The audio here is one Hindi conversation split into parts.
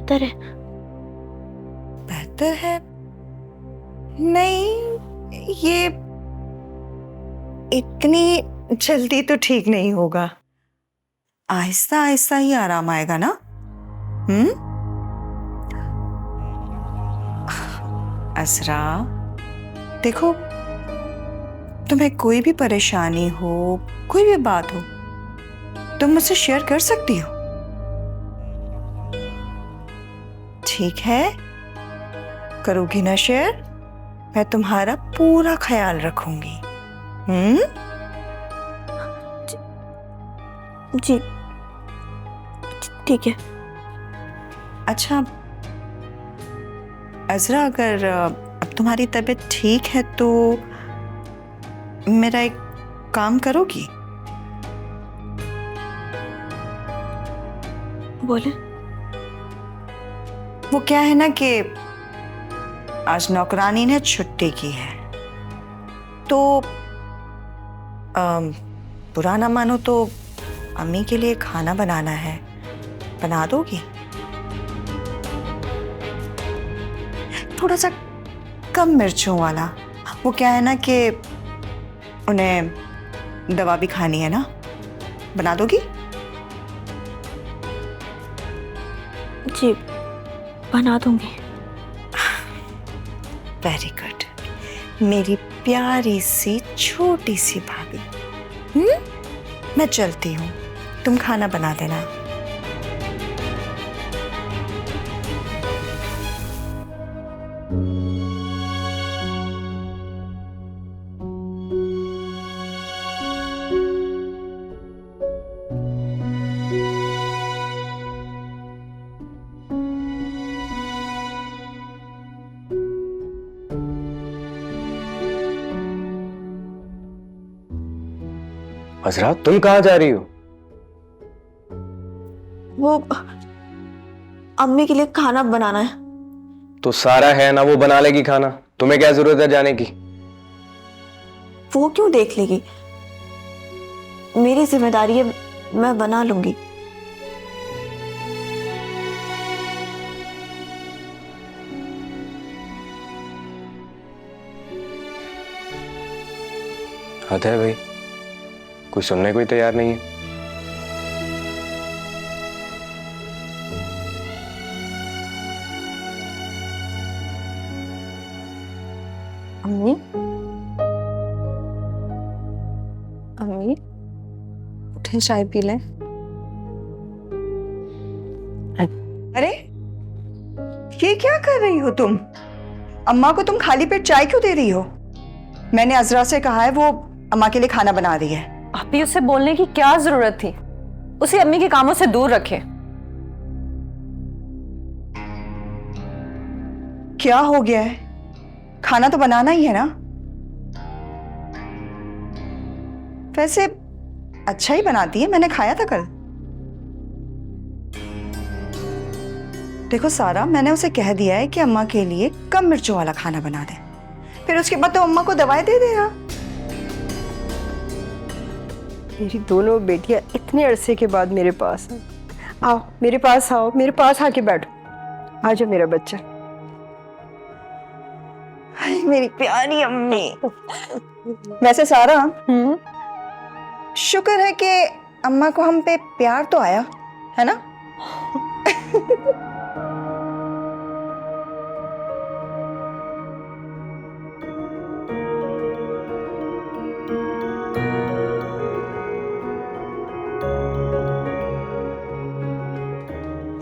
बेहतर है? बेहतर है? नहीं, ये इतनी जल्दी तो ठीक नहीं होगा। आहिस्ता आहिस्ता ही आराम आएगा ना। असरा, देखो, तुम्हें कोई भी परेशानी हो, कोई भी बात हो, तुम मुझसे शेयर कर सकती हो। ठीक है? करोगी ना शेयर? मैं तुम्हारा पूरा ख्याल रखूंगी। जी ठीक है। अच्छा अज़रा, अगर अब तुम्हारी तबीयत ठीक है तो मेरा एक काम करोगी? बोले। वो क्या है ना कि आज नौकरानी ने छुट्टी की है, तो बुरा ना मानो तो अम्मी के लिए खाना बनाना है, बना दोगी? थोड़ा सा कम मिर्चों वाला। वो क्या है ना कि उन्हें दवा भी खानी है ना, बना दोगी? जी बना दूंगी। वेरी गुड, मेरी प्यारी सी छोटी सी भाभी। मैं चलती हूँ, तुम खाना बना देना। अज़रा, तुम कहाँ जा रही हो? वो अम्मी के लिए खाना बनाना है। तो सारा है ना, वो बना लेगी खाना, तुम्हें क्या जरूरत है जाने की? वो क्यों देख लेगी? मेरी जिम्मेदारी है, मैं बना लूंगी। हद है भाई, कोई सुनने को ही तैयार नहीं है। अम्मी, अम्मी उठे, चाय पी लें। अरे ये क्या कर रही हो तुम? अम्मा को तुम खाली पेट चाय क्यों दे रही हो? मैंने अज़रा से कहा है वो अम्मा के लिए खाना बना रही है। अभी उसे बोलने की क्या जरूरत थी? उसे अम्मी के कामों से दूर रखे। क्या हो गया है? खाना तो बनाना ही है ना। वैसे अच्छा ही बनाती है, मैंने खाया था कल। देखो सारा, मैंने उसे कह दिया है कि अम्मा के लिए कम मिर्चों वाला खाना बना दे, फिर उसके बाद तो अम्मा को दवाई दे देगा। मेरी दोनों बेटियां इतने अरसे के बाद मेरे पास हैं। आओ मेरे पास आओ, मेरे पास आके बैठो। आ जाओ मेरा बच्चा। हाय मेरी प्यारी अम्मी। वैसे सारा, शुक्र है कि अम्मा को हम पे प्यार तो आया है ना।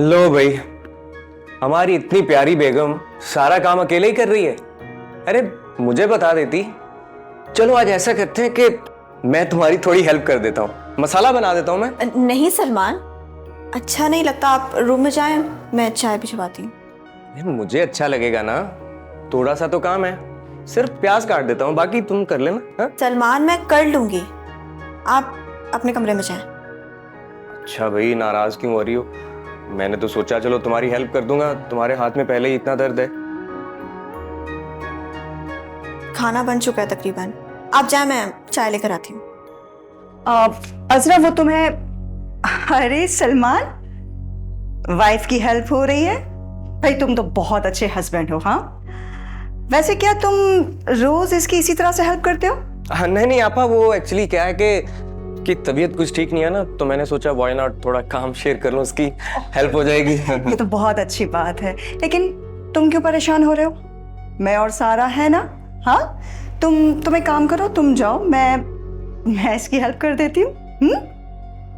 लो भाई, हमारी इतनी प्यारी बेगम सारा काम अकेले ही कर रही है। अरे मुझे बता देती। चलो आज ऐसा करते हैं कि मैं तुम्हारी थोड़ी हेल्प कर देता हूँ, मसाला बना देता हूँ मैं। नहीं सलमान, अच्छा नहीं लगता, आप रूम में जाएं, मैं चाय भिजवाती हूँ। मुझे अच्छा लगेगा ना, थोड़ा सा तो काम है, सिर्फ प्याज काट देता हूँ, बाकी तुम कर लेना। हा? सलमान मैं कर लूंगी, आप अपने कमरे में जाएं। अच्छा भाई, नाराज क्यों हो रही हो? मैंने तो सोचा चलो तुम्हारी हेल्प कर दूंगा, तुम्हारे हाथ में पहले ही इतना दर्द है। खाना बन चुका है तकरीबन, आप जाएं, मैं चाय लेकर आती हूँ। अज़रा वो तुम्हें, अरे सलमान, वाइफ की हेल्प हो रही है। भाई तुम तो बहुत अच्छे हस्बैंड हो। हाँ, वैसे क्या तुम रोज इसकी इसी तरह से हेल्प करते हो? हाँ, नहीं आपा, वो एक्चुअली क्या है कि तबीयत कुछ ठीक नहीं है ना, तो मैंने सोचा व्हाई नॉट थोड़ा काम शेयर कर लूं, उसकी हेल्प हो जाएगी। ये तो बहुत अच्छी बात है, लेकिन तुम क्यों परेशान हो रहे हो? मैं और सारा है ना। हाँ, तुम एक काम करो, तुम जाओ, मैं इसकी हेल्प कर देती हूँ।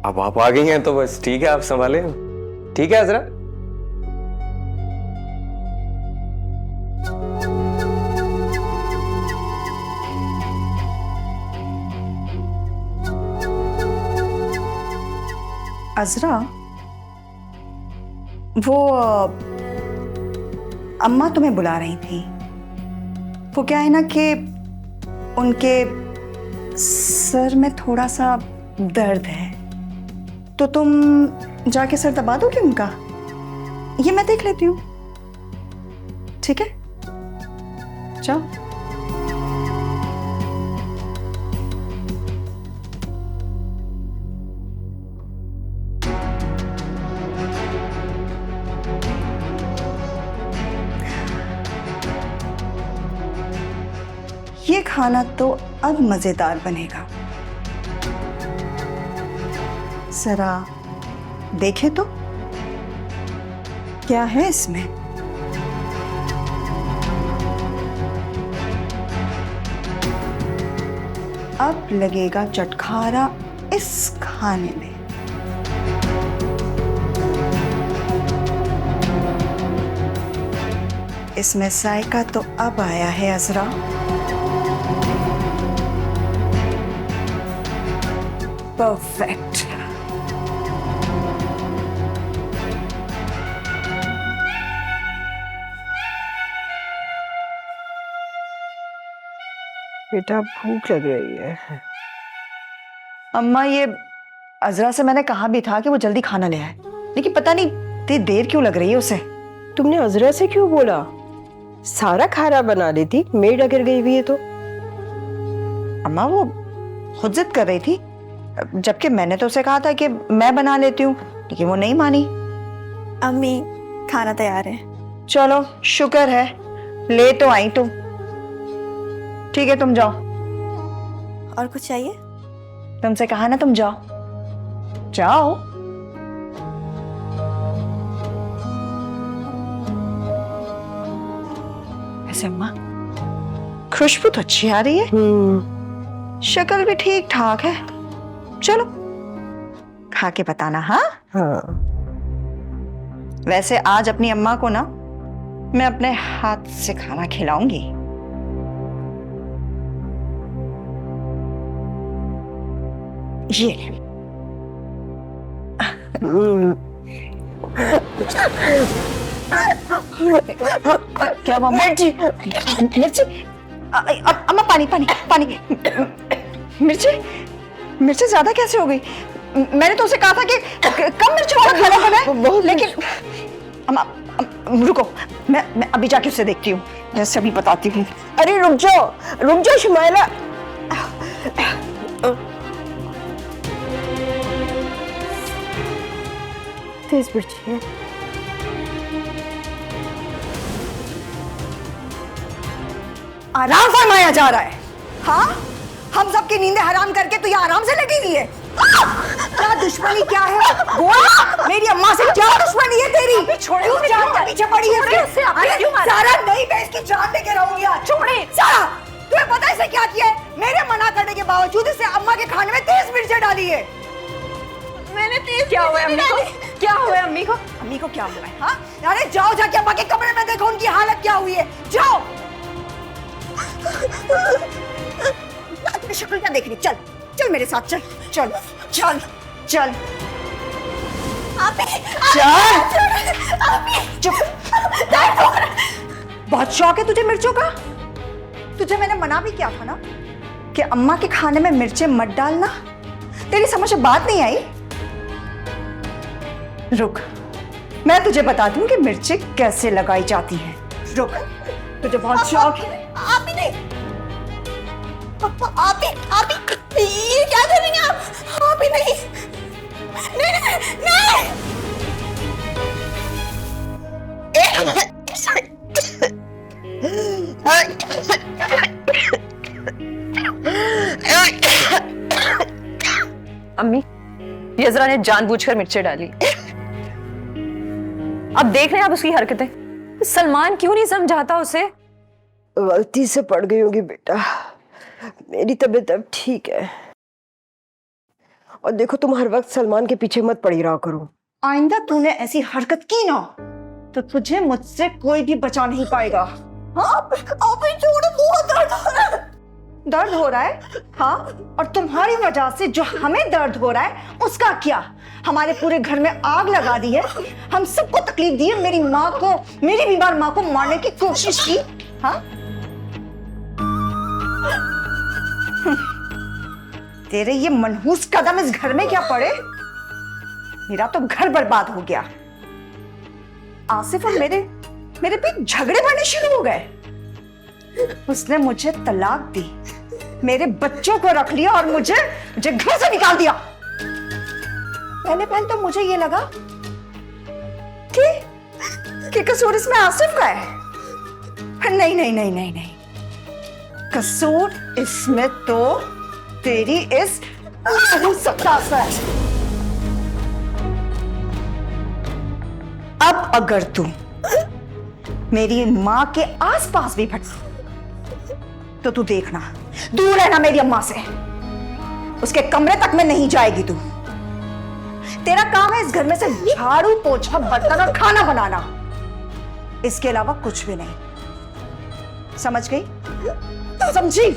अब आप आ गई हैं तो बस ठीक है, आप संभालें। ठीक है अजरा। अजरा, वो अम्मा तुम्हें बुला रही थी। वो क्या है ना कि उनके सर में थोड़ा सा दर्द है, तो तुम जाके सर दबा दोगे उनका? ये मैं देख लेती हूँ, ठीक है? जाओ। ये खाना तो अब मजेदार बनेगा। जरा देखे तो क्या है इसमें। अब लगेगा चटखारा इस खाने में। इसमें जायका तो अब आया है अजरा। परफेक्ट। बेटा भूख लग रही है। अम्मा, ये अजरा से मैंने कहा भी था कि वो जल्दी खाना ले आए, लेकिन पता नहीं इतनी देर क्यों लग रही है उसे। तुमने अजरा से क्यों बोला? सारा खाना बना लेती, मेड अगर गई हुई है तो। अम्मा, वो खुद जिद कर रही थी, जबकि मैंने तो उसे कहा था कि मैं बना लेती हूँ, लेकिन वो नहीं मानी। अम्मी, खाना तैयार है। चलो, शुक्र है ले तो आई तुम। ठीक है, तुम जाओ। और कुछ चाहिए? तुमसे कहा ना, तुम जाओ जाओ। ऐसे अम्मा, खुशबू तो अच्छी आ रही है, शक्ल भी ठीक ठाक है। चलो खा के बताना। हाँ हाँ। वैसे आज अपनी अम्मा को ना मैं अपने हाथ से खाना खिलाऊंगी। ये क्या मम्मा? मिर्ची, मिर्ची। अम्मा, पानी पानी पानी। मिर्ची, मिर्ची ज्यादा कैसे हो गई? मैंने तो उसे कहा था कि कम मिर्च वाला खाना बनाए, लेकिन अम्मा रुको, मैं अभी जाके उसे देखती हूँ, जैसे अभी बताती हूँ। अरे रुक जाओ शुमाइला। तेज मिर्ची है। आराम फरमाया जा रहा है। हाँ, हम सबकी नींदें हराम करके तो ये आराम से लगी हुई है। क्या दुश्मनी क्या है? बोल, मेरी अम्मा से क्या दुश्मनी है तेरी? छोड़े, वो जान के पीछे पड़ी है इसके। अरे सारा, नहीं, मैं इसकी जान लेके रहूंगी आज। छोड़े सारा, तुम्हें पता है इसे क्या किया है? मेरे मना करने के बावजूद इसे अम्मा के खाने में तेज मिर्चें डाली है। मैंने तेज क्या हुआ अम्मी को? क्या हुआ अम्मी को? अम्मी को क्या हुआ है? हाँ, अरे जाओ जाके अम्मा के कमरे में देखो उनकी हालत क्या हुई है। जाओ। अपनी शक्ल क्या देख रही? चल चल मेरे साथ, चल चल चल चल। चुप। बहुत शौक है तुझे मिर्चों का? तुझे मैंने मना भी किया था ना कि अम्मा के खाने में मिर्चें मत डालना। तेरी समझ में बात नहीं आई? रुक, मैं तुझे बताती हूँ कि मिर्चें कैसे लगाई जाती हैं। रुक, तुझे बहुत शौक है। आप ही नहीं, आप ही ये क्या कर रही हैं आप? आप ही नहीं, नहीं नहीं नहीं। एक अम्मी, ये अज़रा ने जानबूझकर मिर्चें डाली। अब देख रहे हैं आप उसकी हरकतें। सलमान क्यों नहीं समझाता उसे? गलती से पड़ गई होगी बेटा, मेरी तबीयत अब ठीक है। और देखो, तुम हर वक्त सलमान के पीछे मत पड़ी रहा करो। आइंदा तूने ऐसी हरकत की ना तो तुझे मुझसे कोई भी बचा नहीं पाएगा। हाँ, अभी छोड़, बहुत दर्द हो रहा है। दर्द हो रहा है? हाँ, और तुम्हारी वजह से जो हमें दर्द हो रहा है उसका क्या? हमारे पूरे घर में आग लगा दी है, हम सबको तकलीफ दी है, मेरी माँ को, मेरी बीमार माँ को मारने की कोशिश की। हाँ, तेरे ये मनहूस कदम इस घर में क्या पड़े? मेरा तो घर बर्बाद हो गया। आसिफ और मेरे बीच झगड़े बढ़ने शुरू हो गए। उसने मुझे तलाक दी, मेरे बच्चों को रख लिया और मुझे घर से निकाल दिया। पहले तो मुझे ये लगा कि कसूर इसमें आसिफ का है। नहीं नहीं नहीं नहीं नहीं, कसूर इसमें तो तेरी इस सत्ता से है। अब अगर तू मेरी माँ के आसपास भी भटकी तो तू देखना, दूर रहना मेरी अम्मा से। उसके कमरे तक में नहीं जाएगी तू। तेरा काम है इस घर में से झाड़ू पोछा बर्तन और खाना बनाना, इसके अलावा कुछ भी नहीं। समझ गई? समझी?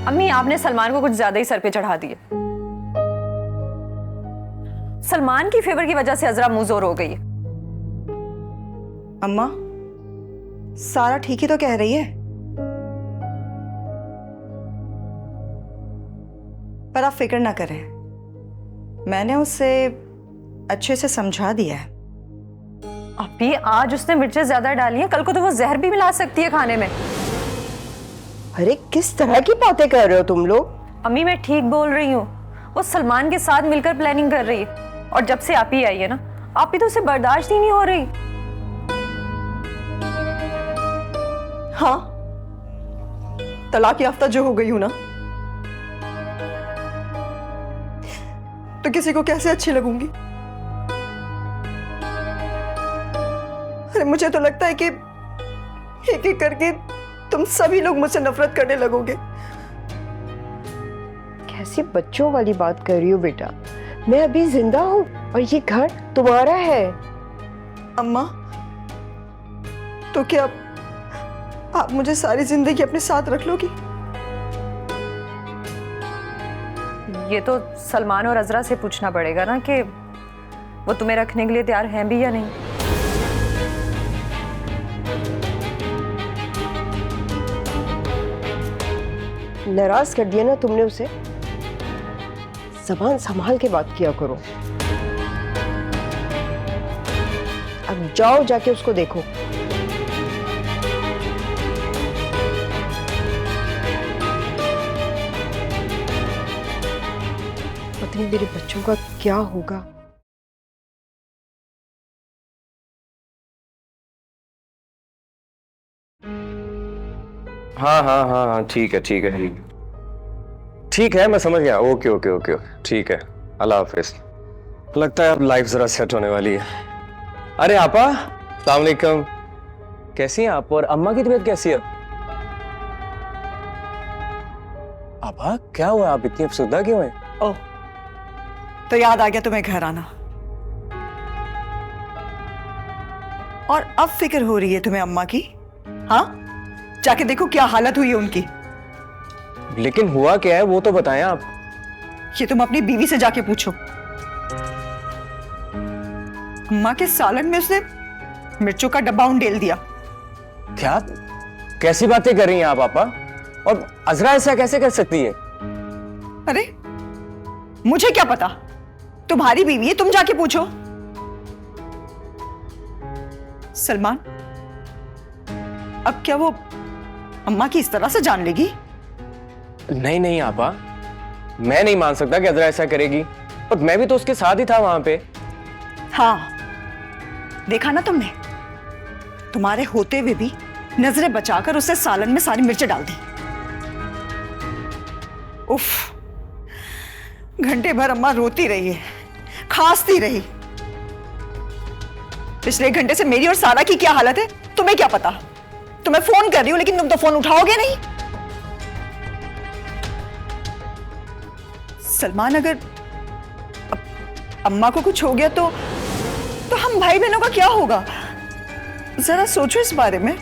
अम्मी, आपने सलमान को कुछ ज्यादा ही सर पे चढ़ा दिए। सलमान की फेवर की वजह से अज़रा मुंहजोर हो गई है। अम्मा, सारा ठीक ही तो कह रही है, पर आप फिक्र ना करें, मैंने उसे अच्छे से समझा दिया है। अभी आज उसने मिर्चें ज्यादा डाली हैं, कल को तो वो जहर भी मिला सकती है खाने में। अरे किस तरह की बातें कर रहे हो तुम लोग? अम्मी, मैं ठीक बोल रही हूँ। वो सलमान के साथ मिलकर प्लानिंग कर रही है, और जब से आप ही आई है ना, आप ही तो उसे बर्दाश्त ही नहीं हो रही। हाँ, तलाक याफ्ता जो हो गई हूं ना, तो किसी को कैसे अच्छी लगूंगी? अरे मुझे तो लगता है कि एक एक करके तुम सभी लोग मुझसे नफरत करने लगोगे। कैसी बच्चों वाली बात कर रही हो बेटा? मैं अभी जिंदा हूँ और ये घर तुम्हारा है। अम्मा, तो क्या आप मुझे सारी जिंदगी अपने साथ रख लोगी? ये तो सलमान और अज़रा से पूछना पड़ेगा ना कि वो तुम्हें रखने के लिए तैयार हैं भी या नहीं। नाराज कर दिया ना तुमने उसे? ज़बान संभाल के बात किया करो। अब जाओ, जाके उसको देखो। पता नहीं मेरे बच्चों का क्या होगा। हाँ हाँ हाँ हाँ, ठीक है ठीक है ठीक है ठीक है, मैं समझ गया। ओके ओके ओके ठीक है, अल्लाह हाफिज। लगता है अब लाइफ जरा सेट होने वाली है। अरे आपा, अस्सलाम वालेकुम। कैसी हैं आप? और अम्मा की तबीयत कैसी है? आपा क्या हुआ, आप इतनी अफसरदा क्यों हैं? ओह, तो याद आ गया तुम्हें घर आना, और अब फिक्र हो रही है तुम्हें अम्मा की? हाँ, जाके देखो क्या हालत हुई है उनकी। लेकिन हुआ क्या है वो तो बताएं आप। ये तुम अपनी बीवी से जाके पूछो। अम्मा के सालन में उसने मिर्चों का डब्बा उंडेल दिया। क्या? कैसी बातें कर रही हैं आप पापा? और अजरा ऐसा कैसे कर सकती है? अरे मुझे क्या पता, तुम्हारी बीवी है, तुम जाके पूछो। सलमान, अब क्या वो अम्मा की इस तरह से जान लेगी? नहीं नहीं आपा, मैं नहीं मान सकता कि अजरा ऐसा करेगी। और मैं भी तो उसके साथ ही था वहां पे। हाँ, देखा ना तुमने, तुम्हारे होते हुए भी नजरें बचाकर उसे सालन में सारी मिर्चें डाल दी। उफ, घंटे भर अम्मा रोती रही है, खांसती रही। पिछले 1 घंटे से मेरी और सारा की क्या हालत है तुम्हें क्या पता? तुम्हें फोन कर रही हूं लेकिन तुम तो फोन उठाओगे नहीं। सलमान, अगर अम्मा को कुछ हो गया तो हम भाई बहनों का क्या होगा? जरा सोचो इस बारे में।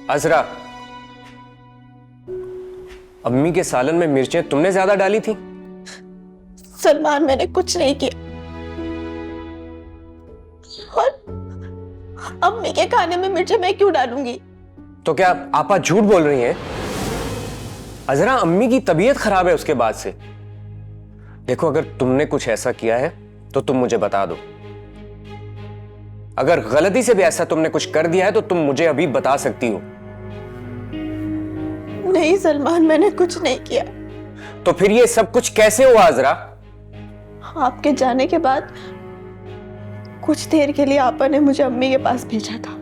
अजरा, अम्मी के सालन में मिर्चें तुमने ज्यादा डाली थी? सलमान, मैंने कुछ नहीं किया। और अम्मी के खाने में मिर्चें मैं क्यों डालूंगी? तो क्या आपा झूठ बोल रही हैं? अजरा, अम्मी की तबीयत खराब है उसके बाद से। देखो, अगर तुमने कुछ ऐसा किया है तो तुम मुझे बता दो। अगर गलती से भी ऐसा तुमने कुछ कर दिया है तो तुम मुझे अभी बता सकती हो। नहीं सलमान, मैंने कुछ नहीं किया। तो फिर ये सब कुछ कैसे हुआ अजरा? आपके जाने के बाद कुछ देर के लिए आपा ने मुझे अम्मी के पास भेजा था।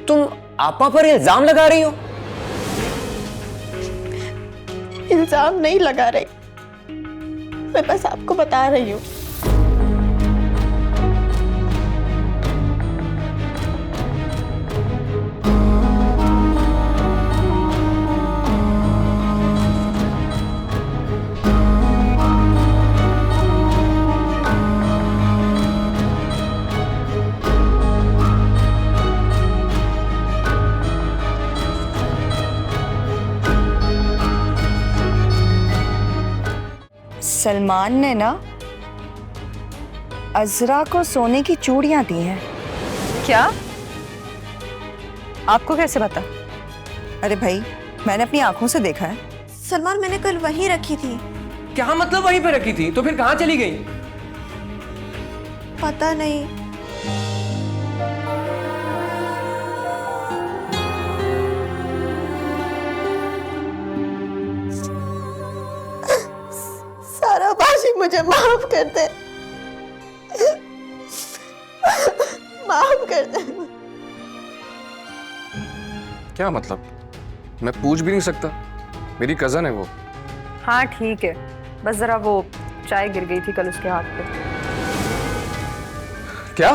तुम आपा पर इल्जाम लगा रही हो? इल्जाम नहीं लगा रही, मैं बस आपको बता रही हूँ। सलमान ने ना अजरा को सोने की चूड़ियां दी हैं। क्या? आपको कैसे पता? अरे भाई, मैंने अपनी आंखों से देखा है। सलमान, मैंने कल वहीं रखी थी। क्या मतलब वहीं पे रखी थी? तो फिर कहां चली गई? पता नहीं। सारा बाजी, मुझे माफ कर दे, माफ कर दे। क्या मतलब? मैं पूछ भी नहीं सकता? मेरी कजन है वो। हाँ ठीक है, बस जरा वो चाय गिर गई थी कल उसके हाथ पे। क्या?